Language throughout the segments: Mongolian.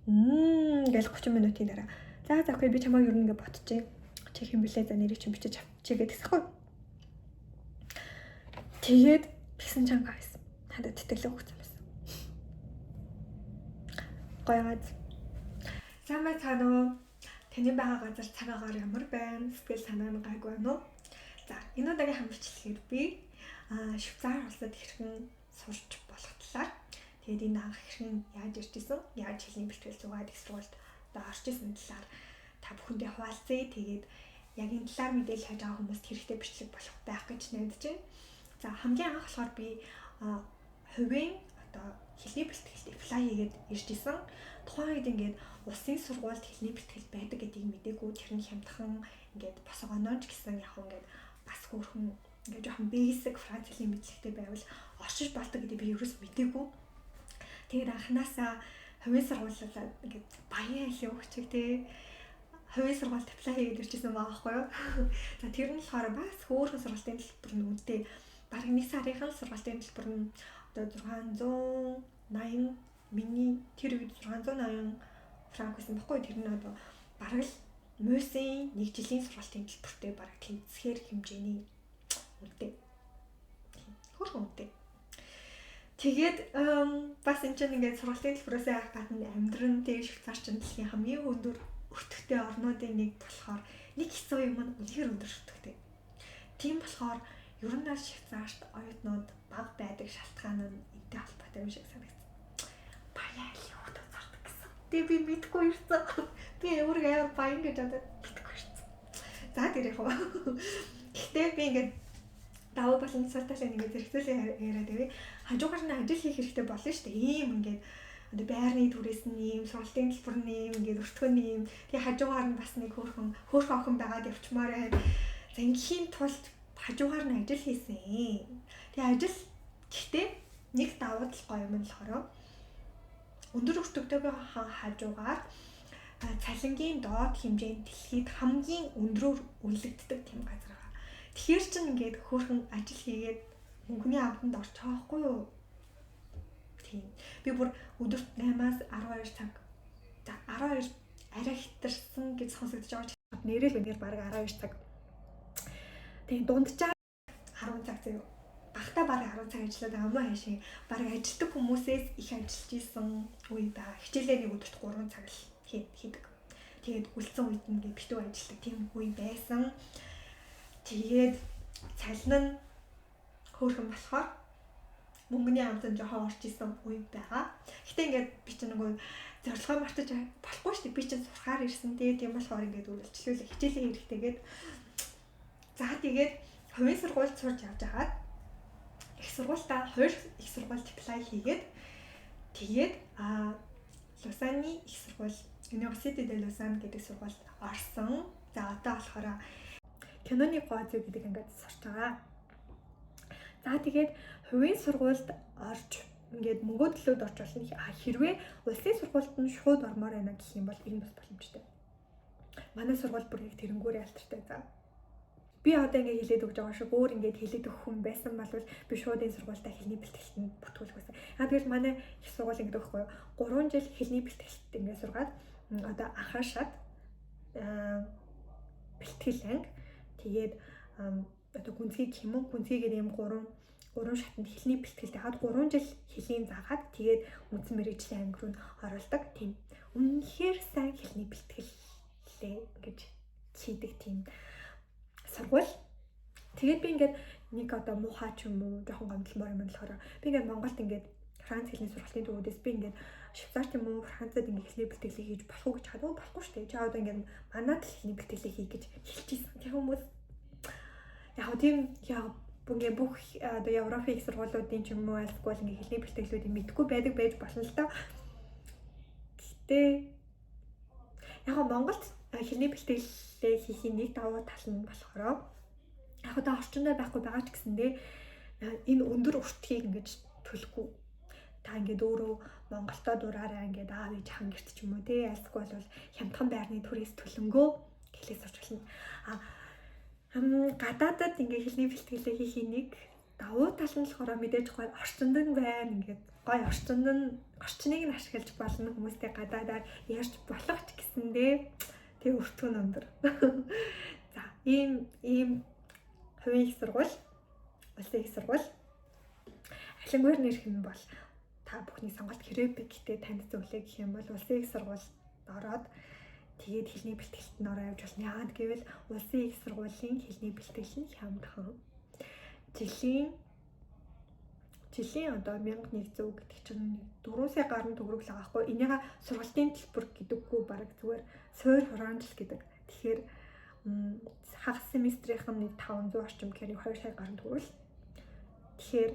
Гэл 30 минутын дараа. За окей би чамайг ер нь ингээ ботчих. Чи хэм блэ за нэрийг чинь бичиж авчи гэдэгсэхгүй. Тэгээд тэгсэн чанга байсан. Надад тэтгэлэг өгсөн байсан. Гоёгад. Сайн байна уу? Таны байгаа газар цаг агаар ямар байна? Сэтгэл санаа нь гайгүй байна уу? За энэ удаагийн хамтчлалээр би Швейцар улсад хэрхэн сурч болох талаар тэгээд энэ анх хэрхэн яаж ирж исэн, яаж хэлний бэлтгэл зугаад их сургуульд орж исэн талаар та бүхэндээ хуваалцъя. Тэгээд яг энэ талаар мэдээлэл хайж байгаа хүмүүст хэрэгтэй бичлэг болох байх гэж найдаж байна. За хамгийн анх болохоор би хувийн хэлний бэлтгэлд apply хийгээд ирж исэн. Тухайн үед ингээд улсын сургуульд хэлний бэлтгэл байдаг гэдгийг мэдээгүй тэр нь хямдхан ингээд босоо онооч гэсэн яг ингээд бас хөөрхөн ингээд жоохон basic Франц хэлний мэдлэгтэй байвал оршиж болдог гэдэг би ерөөс мэдээгүй. Тэгээд анханасаа хувийн сургуулиудаа ингээд баян хэлээ өгчих тий. Хувийн сургуульд apply хийгээд ирчихсэн байгаа байхгүй юу? За тэр нь болохоор бас хөөрхөн сургуулийн төлбөр нь үнэтэй бараг нэг сарын сургуулийн төлбөр нь одоо 680 миний тэр үед 680 франк байсан байхгүй. Тэр нь одоо бараг л мөсөн 1 жилийн сургуулийн төлбөртэй бараг тэнцэхээр хэмжээний үнэтэй. Хөөрхөн үнэтэй. Тэгээд бас энэ чинь ингээд сургуулийн төлбөрөөс гадна амьдран дээр Швейцар чинь дэлхийн хамгийн өндөр өртөгтэй орнуудын нэг болохоор нэг хэсэг юм нь үнэхээр өндөр өртөгтэй. Тийм болохоор ер нь Швейцарт оюутнууд бага байдаг шалтгаан нь энэтэй холбоотой юм шиг санагдсан. Баян л юу таардаг гэсэн. Тэгээ би мэдгүй ирсэн. Би өөрийгөө амар баян гэж бодоод мэдгүй ирсэн. За тэр яг. Гэхдээ би ингээд даваа болон цаатаалаа ингээд зэрэгцүүлээ яриад байвь. Хажуугаар нь ажил хийх хэрэгтэй болно шүү дээ. Ийм ингээд одоо байрны түрээс нь ийм, сургуулийн төлбөр нь ийм, ингээд өртгөний ийм. Тэгээ хажуугаар нь бас нэг хөөрхөн охин байгаад явчмаар байна. За ингийн тулд хажуугаар нь ажил хийсэн. Тэгээ ажил гэхдээ нэг давуу тал гоё юм болохоор өндөр өртөгтэйгээ хажуугаар цалингийн доод хэмжээнд дэлхийд хамгийн өндрөөр үнэлэгддэг тийм газар байгаа. Тэгэхээр чинь ингээд хөөрхөн ажил хийгээд мөнгөний амтанд орчих байхгүй юу? Тийм. Би бүр өдөрт 8-аас 12 цаг. За 12 арай хитэрсэн гэж сонсогдож байгаа. Нэрэл үнээр бараг 12 цаг. Тэгээ дунджаа 10 цаг заяа. Багтаа бараг 10 цаг ажиллаад байгаа юм хаашаа. Бараг ажилтдаг хүмүүсээс их ажиллаж исэн үе байгаа. Хичээлээ нэг өдөрт 3 цаг л хийдэг. Тэгээд үлдсэн үед нь ингээд битүү ажилладаг тийм үе байсан. Тэгээд цалин нь хөөрхөн болохоор мөнгөний амтанд жоохон орж исэн үе байгаа. Гэтэ ингээд би ч нэг зорилгоо мартаж болохгүй шүү дээ. Би ч сурахаар ирсэн. Тийм болохоор ингээд үргэлжлүүлээ хичээлийн хэрэгтэйгээд за тэгээд хувийн сургуульд сурч явж хагаад их сургуультаа 2 их сургуульд apply хийгээд тэгээд Лусаны их сургууль Université de Lausanne гэдэг сургуульд орсон. За одоо болохоор киноны гооз гэдэг ингээд сурч байгаа. За тэгээд хувийн сургуульд орж ингээд мөнгө төлөөд орж болно. Хэрвээ улсын сургуульд нь шууд ормоор байна гэх юм бол энэ бас боломжтой. Манай сургууль бүр яг тэрнгүүр ялтартай. За би одоо ингээд хэлээд өгч байгаа шиг өөр ингээд хэлээд өгөх хүн байсан бол би шууд энэ сургуультай хэлний бэлтгэлтэнд бүртгүүлэх байсан. Тэгвэл манай их сургууль ингээд өгөхгүй юу? 3 жил хэлний бэлтгэлт ингээд сургаад одоо анхаашаад бэлтгэл анги тэгээд одоо гүнзгий хэмээн гүнзгийгээр юм 3 шатнд хэлний бэлтгэлтэй хаад 3 жил хэлийн заагаад тэгээд үндсэн мэргэжлийн анги руу оруулдаг тийм үнэхээр сайн хэлний бэлтгэлээ ингэж хийдэг тийм сургууль. Тэгээд би ингээд нэг одоо муухай ч юм уу жоохон гомдлмоор юм болохоор би ингээд Монголд ингээд Франц хэлний сургуулийн төвөөс би ингээд Швейцарт юм уу Францад ингээд хэлний бэлтгэлийг хийж болох уу гэж хадаа болохгүй шүү дээ. Чи одоо ингээд манайд хэлний бэлтгэлийг хий гэж хэлчихсэн. Тэр хүмүүс яг тийм яг ингээд бүх одоо Европын их сургуулиудын ч юм уу альсгүй ингээд хэлний бэлтгэлүүдийг мэдгүй байдаг байж болно л доо. Гэтэ яг Монголд хэлний бэлтгэлээ хийхин нэг давуу тал нь болохоор яг одоо орчиндөө байхгүй байгаа ч гэсэндээ энэ өндөр өртгийг ингэж төлөхгүй. Та ингээд өөрөө Монголдоо дураараа ингээд аав ээж хангэрт ч юм уу тий альсгүй бол хямдхан байрны түрээс төлөнгөө хэлээс орч болно. Гадаадад ингээд хэлний бэлтгэлээ хийхин нэг Давуу тал нь болохоор мэдээж гоё орчинд нь байна ингээд гоё орчныг нь ашиглаж болно хүмүүстэй гадаадаар ярьж болох ч гэсэндээ тэг өртгөн өндөр. За ийм хувийн их сургууль, улсын их сургууль Алингуур нэрх нь бол та бүхний сонголт хэрэг гэхдээ танд зөвлөө гэх юм бол улсын их сургуульд ороод тэгээд хэлний бэлтгэлд нь ороо явж болно. Яагаад гэвэл улсын их сургуулийн хэлний бэлтгэл нь хямдхан. Жилийн одоо 1100 гэдэг чинь 4 сая гаруй төгрөг л байгаа хгүй. Энийга сургалтын төлбөр гэдэггүй бараг зүгээр суур хураамжлал гэдэг. Тэгэхээр хагас семестрийнх нь 500 орчим гэхээр 2 сая гаруй төгрөг. Тэгэхээр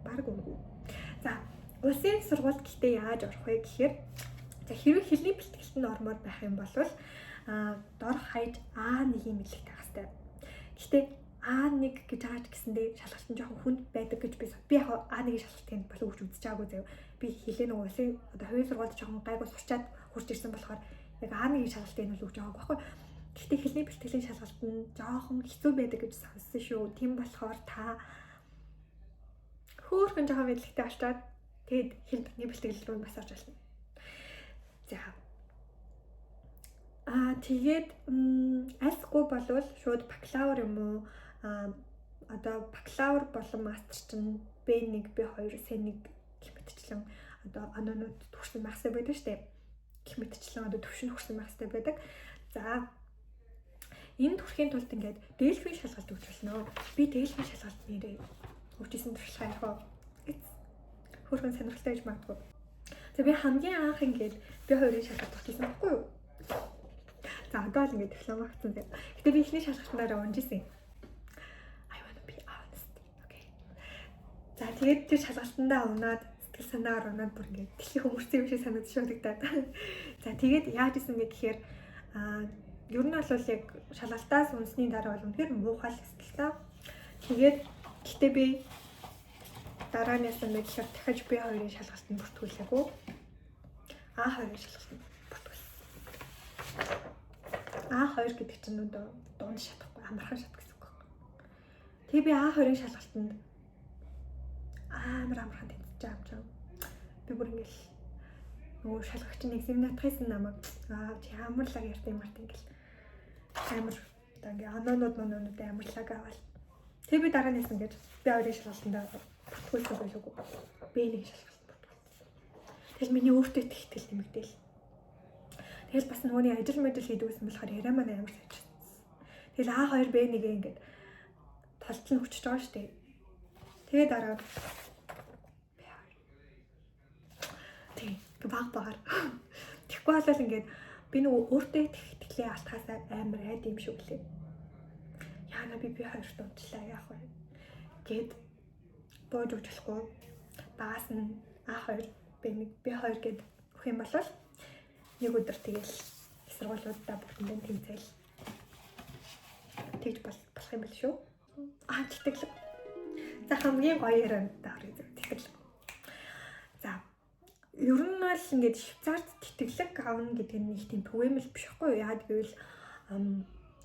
баг үнэгүй. За, улсын их сургуульд гэхдээ яаж орох вэ гэхээр хэрвээ хэлний бэлтгэлд нь ормоор байх юм бол дор хаяж А1-ийн мэдлэг тавих хэрэгтэй. Гэхдээ А1 гэж ааж гэсэндээ шалгалт нь жоохон хүнд байдаг гэж би яг А1-ийн шалгалтыг болов өгч үзэж байгаагүй заяа. Би хэлээ нэг улсын одоо хувийн сургуульд жоохон гайгүй сурчаад хурж ирсэн болохоор яг А1-ийн шалгалтыг нь өгч байгаагүй байхгүй. Гэхдээ хэлний бэлтгэлийн шалгалт нь жоохон хэцүү байдаг гэж сонссон шүү. Тийм болохоор та хөөхөн жоохон мэдлэгтэй болчоод тэгэд хэлний бэлтгэл рүү бас орж болно. За. Тэгээд альсгүй болвол шууд бакалавр юм уу? Одоо бакалавр болон мастер чинь B1, B2, C1 гэх мэтчлэн одоо оноонууд төвшин байх хэрэгтэй байдаг шүү дээ. Гэх мэтчлэн одоо төвшин хүрсэн байх хэрэгтэй байдаг. За. Энд хүрэхийн тулд ингээд Delphi шалгалт өгч болно. Би Delphi шалгалт нэрээ өгчсэн туршлага яг хөөрхөн сонирхолтой гэж магадгүй. За би хамгийн анх ингээд B2-ын шалгалт өгчсэн байхгүй юу? За одоо л ингээд диплом авсан зэ. Гэтэ би ихний шалгалтаараа унжсэн. I wanna be honest. Okay. За тэгээд тэр шалгалтандаа унаад сэтгэл санаагаар унаад бүр ингээд дэлхий хүмүүрсэн юм шиг санагдаж шуудагдаад. За тэгээд яаж исэн бэ гэхээр ер нь бол яг шалгалтаас унсны дараа бол үнэхээр муухай л эсэлтэй. Тэгээд гэтээ би дараа нь яасан бэ гэхээр дахиж B2-ын шалгалтанд бүртгүүлээгүй. A2-ын шалгалтанд бүртгүүлсэн. A2 гэдэг чинь одоо дунд шатахгүй амархан шат гэсэн үг байна. Тэгээ би A2-ын шалгалтанд амархан тэнцэж байгаа юм. Би бүр ингээл нөгөө шалгагч нэг семинатхайсан намайг чи амарлаг ярьсан юм арт ингээл амар одоо ингээ оноонууд амарлаг аваад тэгээ би дараа нь яасан гэж B2-ын шалгалтанд бүртгүүлсэн байлгүй. B1-ийн шалгалт бүртгүүлсэн. Тэгэл миний өөртөө ихтгэл нэмэгдээл. Тэгэл бас нөгөөний ажил мэдэл хийдгүйсэн болохоор яриа маань амар сайжирсан. Тэгэл A2 B1 ингээд толтол нь өчөж байгаа шүү дээ. Тэгээ дараа тэг багаар тэгэхгүй болол ингээд би нөгөө өөртөө ихтгэлээ алтахасаа амар айд юм шиг лээ. Яана би B2-т унтлаа яах вэ гэд бууж өгч болохгүй. Багаас нь A2 B1 B2 гэд өгөх юм бол нэг өдөр тэгэл сургуулиудаа бүгдэнд тэмцээл тэгж болох юм биш үү? Тэтгэлэг. За хамгийн гоё яриантай орё тэтгэлэг. За ер нь бол ингээд Швейцарт тэтгэлэг авна гэдэг нь нэг тийм түгээмэл биш хгүй юу? Яагаад гэвэл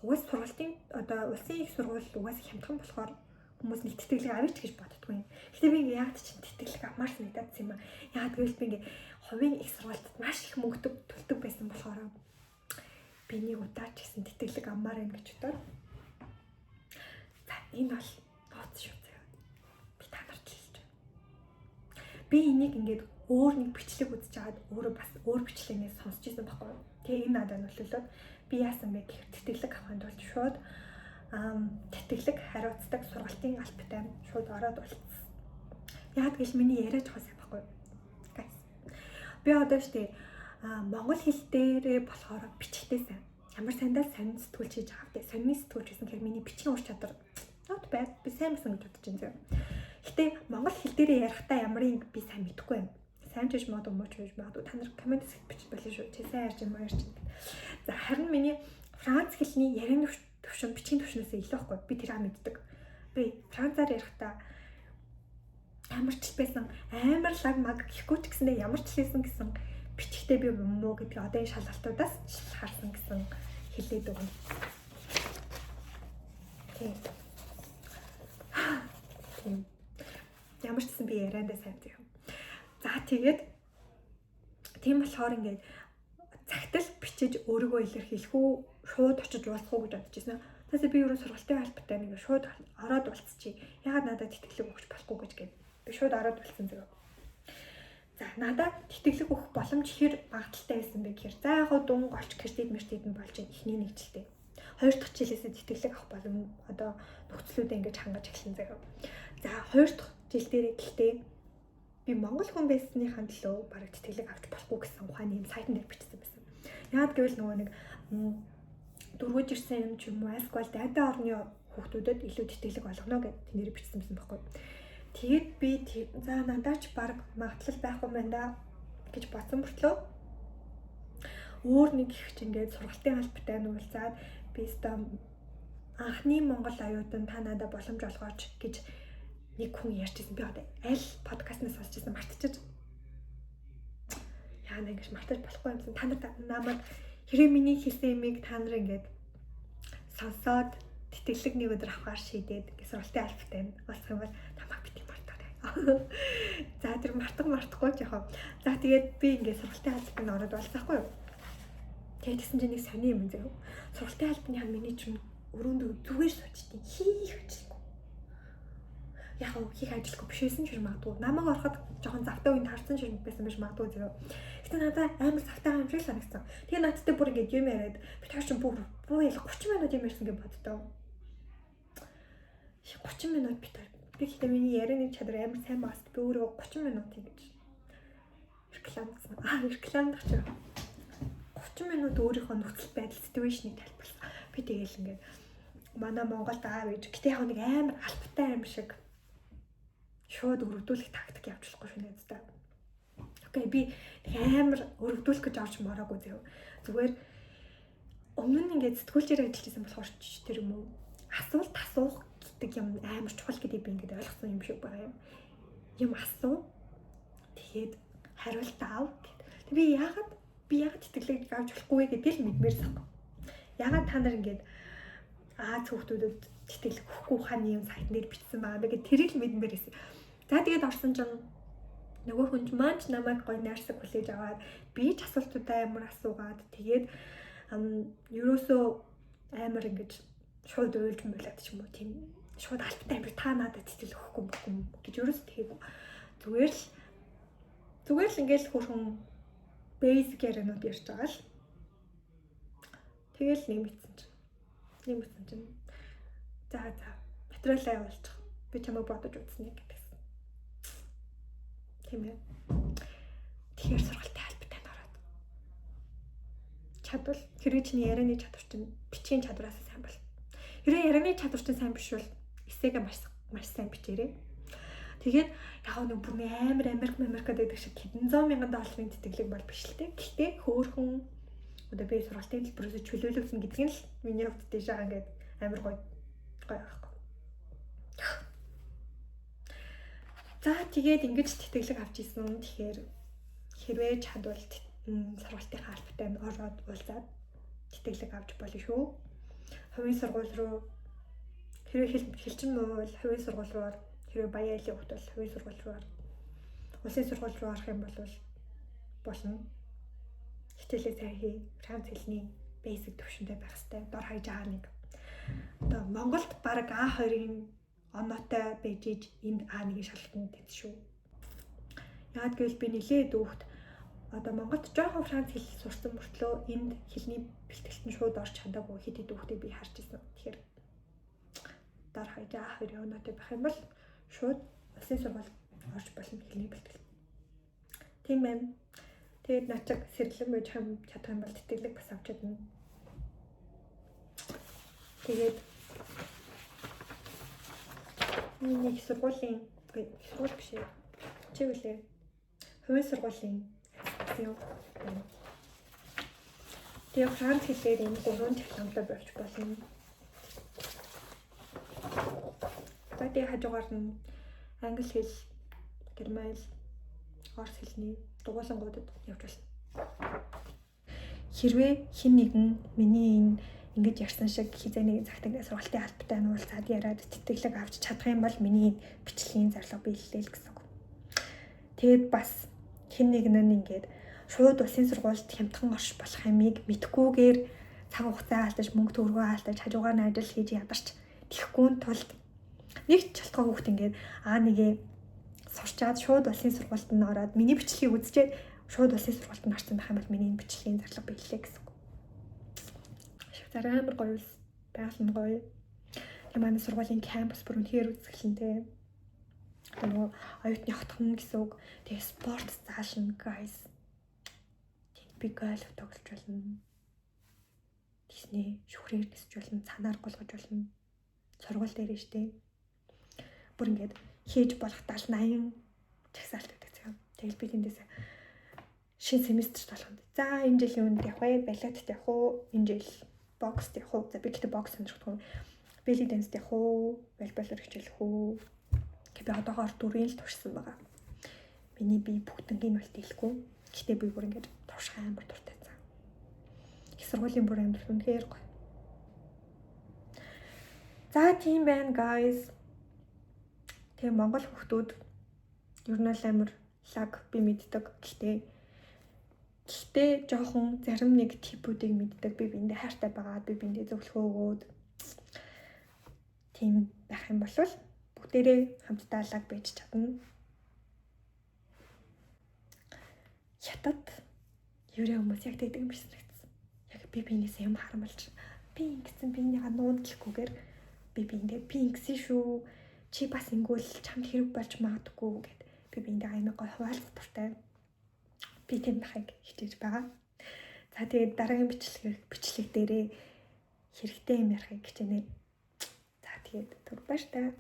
угаас сургалтын одоо улсын их сургууль угаас хямдхан болохоор хүмүүс нэг тэтгэлэг авъя ч гэж боддгоо юм. Гэтэ би ингээ яагаад ч тэтгэлэг авмаар санагдсан юм аа. Яагаад гэвэл би ингээ хувийн их сургуульд маш их мөнгө төлдөг байсан болохоор би нэг удаа ч гэсэн тэтгэлэг авмаар юм гэж бодоод. За энэ бол бооц шүү заяа. Би та нарт хэлж байна. Би энийг ингээд өөр нэг бичлэг үзэж аваад өөрөө бас өөр бичлэгнээс сонсч ирсэн байхгүй. Тэгээ энэ надад нөлөөлөд би яасан бэ гэхээр тэтгэлэг авахын тулд шууд тэтгэлэг хариуцдаг сургалтын албатай шууд ороод болчихсон. Яг гэл миний яриа жоохоо сайн байхгүй. Guys. Би одоо штэ монгол хэл дээрээ болохоор бичгтэй сайн. Ямар сайндаа сонин сэтгүүлч хийж байгаа вэ? Сонин сэтгүүлч гэсэн хэрэг миний бичгийн ур чадвар not bad. Би сайн байсан гэж бодож байна. Гэтэ монгол хэл дээрээ ярихдаа ямарыг би сайн мэдэхгүй юм. Сайн ч гэж мод өмч гэж магадгүй та нар комент бичиж болно шүү. Чи сайн ярьж юм ярьж. За харин миний франц хэлний ярианы төвшин бичгийн төвшнөөс илүү байхгүй. Би тэрийг мэддэг. Би францаар ярихдаа ямар ч байсан амар лаг маг гэхгүй ч гэсэндээ ямар ч хэлсэн гэсэн бичгтээ би муу гэдгийг одоо энэ шалгалтуудаас харсан гэсэн хэлээд өгнө. Тийм. Ямар ч гэсэн би яриандаа сайн заяа. За тэгээд тийм болохоор ингээд цагтл бичиж өөрийгөө илэрхийлэх үү, шууд очиж уулзах уу гэж бодож байсан. Тэгээс би өөрөө сургалтын албатай нэг шууд ороод уулзчих. Ягаад надад тэтгэлэг өгч болохгүй гэж гээд би шууд ороод уулзсан зэрэг. За надад тэтгэлэг өгөх боломж хэр багталтай байсан бэ гэхээр за яг гоо дүн голч кредит мэртэйдэн болж ихний нэгжилтэй. Хоёр дахь жилээсээ тэтгэлэг авах боломж одоо нөхцлүүдээ ингэж хангаж эхэлсэн зэрэг. За хоёр дахь жил дээр гэхдээ би Монгол хүн байсныхаа төлөө бараг тэтгэлэг авч болохгүй гэсэн ухааны юм сайтн дээр бичсэн байсан. Яагаад гэвэл нөгөө нэг дөрвөж ирсэн юм ч юм уу эсвэл дайдаа орны хүүхдүүдэд илүү тэтгэлэг болгоно гэж тэнээр бичсэн байсан байхгүй. Тэгээд би за надад ч бараг магадлал байхгүй юм байна да гэж бодсон мөртлөө өөр нэг их ч ингээд сургалтын албатай нь уулзаад би өстө анхны Монгол аюутан та надад боломж олгооч гэж нэг хүн ярьжсэн. Би одоо аль подкастнаас сонсчихсан мартчихж. Яа нэг ингэж мартаж болохгүй юмсан. Та нар намайг хэрэг миний хэлсэн юмыг та нар ингээд сонсоод тэтгэлэг нэг өдөр авахар шийдээд ингэ сургалтын албатай нь болох юм бол намайг бити мартаарай. За тэр мартахгүй жоохон. За тэгээд би ингээд сургалтын албанд ороод болсаахгүй юу. Тэгээд тэгсэн чинь нэг сони юм заяа. Сургалтын албаны миний чинь өрөөндөө зүгээр суучдیں۔ Хийх ажил. Яг хийх ажилгүй биш байсан ч магадгүй. Намайг ороход жоохон завтай үнд харсан ч байсан биш магадгүй зэрэг. Гэтэ надад амар завтай юм шиг санагдсан. Тэгээ надтай бүр ингэж юм яриад би таа чинь бүр ял 30 минут юм ярьсан гэж боддоо. 30 минут би гэхдээ миний ярианы чадвар амар сайн багс. Би өөрөө 30 минут ингэж рекламдсан. Рекламдах чинь 30 минут өөрийнхөө нөхцөл байдал ситүэйшнийг тайлбарласан. Би тэгээл ингээд манай Монголд аав ээж гэтээ яг нэг амар албатай юм шиг шууд өргөдүүлэх тактик явуулахгүй шүү нэ зү. Окей би амар өргөдүүлэх гэж авч мараагүй зөө. Зүгээр өмнө нь ингээд сэтгүүлчээр ажиллаж байсан болохоор ч тэр юм уу асуулт асуух гэдэг юм амар чухал гэдгийг би ингээд ойлгосон юм шиг байгаа юм. Юм асуу. Тэгээд хариулт аав гэд. Би яагаад тэтгэлэг авч болохгүй гэдэг л мэдмээрсэн. Яагаад та нар ингээд Аз хүүхдүүдэд тэтгэлэг өгөхгүй ухааны юм сайтн дээр бичсэн байгаа. Би тэрийг л мэдмээр байсан. За тэгээд орсон чинь нөгөө хүн маань ч намайг гоё найрсаг хүлээж аваад би ч асуултуудаа амар асуугаад тэгээд ерөөсөө амар ингэж шууд уйлж муулаад ч юм уу тийм шууд альбатай амир та надад тэтгэлэг өгөхгүй гэж ерөөсөө тэгээд зүгээр л ингээл хөрхөн basic ярианууд ярьж байгаа л тэгэл нэмэгдсэн чинь за материалаа явуулчих би чамайг бодож үзснэ гэдэгсэн тийм ээ. Тэгэхээр сургалтын албатай ороод чадвал хэрэг чиний ярианы чадвар чинь бичгийн чадвараас сайн бол. Хэрэг ярианы чадвар чинь сайн биш бол эсээгээ маш сайн бичээрэй. Тэгээд яг нэг бүр амар Америкад гэдэг шиг хэдэн зуун мянган долларын тэтгэлэг бол биш л дээ. Гэхдээ хөөхөн одоо би сургалтын төлбөрөөс чөлөөлөгдсөн гэдгийг л миний хувьд тийш байгаа ингээд амар гоё байхгүй. За тэгээд ингэж тэтгэлэг авч исэн. Тэгэхээр хэрвээ чадвал сургалтын албатай нь ороод уулзаад тэтгэлэг авч болно шүү. Хувийн сургууль руу хэрвээ хэлчин муу бол хувийн сургууль руу хэрвээ баяа айлын хот бол хувийн сургууль руу улсын сургууль руу орох юм бол болно. Хичээлээ сайн хий. Франц хэлний basic төвшөнтэй байх хэрэгтэй. Дор хаяж А1. Одоо Монголд баг А2-ын оноотой байж энд А1-ийн шалгалтанд тэт шүү. Яагаад гэвэл би нэлээд өөхт одоо Монголд жоохон Франц хэл сурсан мөртлөө энд хэлний бэлтгэлтэн шууд орж чадаагүй хэд өөхтэй би харж ирсэн. Тэгэхээр дор хаяж А2-ын оноотой байх юм бол шууд улсын сургууль орж болно хэлний бэлтгэл. Тийм байна. Тэгээд начиг сэрлэн байж чадах юм бол тэтгэлэг бас авч чадна. Тэгээд миний сургуулийн сургууль биш ээ. Чи үлээ. Хувийн сургуулийн юм. Тэгээд Франц хэлээр энэ гурван технологи болж болно. Тэгээд хажуугаар нь англи хэл, герман хэл, орос хэлний дугуулангуудад явж байна. Хэрвээ хэн нэгэн миний энэ ингэж ярьсан шиг хизээний цагт ингээд сургалтын албатай нуулзаад яриад тэтгэлэг авч чадах юм бол миний бичлэгийн зорилго биеллээ л гэсэн үг. Тэгээд бас хэн нэг нь ингээд шууд улсын сургуульд хямдхан орш болох юмыг мэдхгүйгээр цаг хугацаа алдаж мөнгө төгрөгөө алдаж хажуугаар нь ажил хийж ядарч тэхгүй тулд нэг ч шалтгаан хүүхд ингээд нэгээ сурчаад шууд улсын сургуульд нь ороод миний бичлэгийг үзчихээд шууд улсын сургуульд нь орсон байх юм бол миний бичлэгийн зорилго биеллээ гэсэн үг. Швейцар амар гоё улс, байгаль нь гоё. Тэгээ манай сургуулийн кампус бүр үнэхээр үзэсгэлэнтэй. Тэгээ оюутны хотхон гэсэн үг. Тэгээ спорт заална guys. Би гольф тоглож болно. Дисний шүхрээр нисэж болно, цанаар голгож болно. Сургууль дээр штэ. Бүр ингээд хийж болох 70-80 чагсаалт байдаг. Тэгэл би тэндээс шинэ семестрт болгоно. За энэ жилийн үнд явах вэ? Балетт явах уу? Энэ жил бокст явах уу? За би гэхдээ бокс сонирхдаггүй. Белли дэнст явах уу? Волейболоор хичээлэх үү? Би одоогоор 4-ийн л туршсан байгаа. Миний бие бүгднгийн бол дийлэхгүй. Гэхдээ би бүр ингээд турших амар дуртай цаа. Их сургуулийн бүр амар үнэхээр гоё. За тийм байна guys. Тэгээ Монгол хүүхдүүд ер нь л амар лаг би мэддэг. Гэхдээ жоохон зарим нэг типүүдийг мэддэг. Би биэндээ хайртай байгаад би биэндээ зөвлөгөө өгөөд тийм байх юм бол бүгдээрээ хамтдаа лаг байж чадна. Хятад еврей хүмүүс яг тэгдэг юм шиг санагдсан. Яг би биенээс юм харамлж би ингэсэн биенийгаа нуунд гэхгүйгээр би биэндээ би ингэсэн шүү. Чи бас ингэвэл чамд хэрэг болж магадгүй гэд би биэндээ аймаг гой хуваалцах дуртай. Би тийм байхыг хичээж байгаа. За тэгээд дараагийн бичлэг дээрээ хэрэгтэй юм ярихыг хичээнэ. За тэгээд түр баяр таа.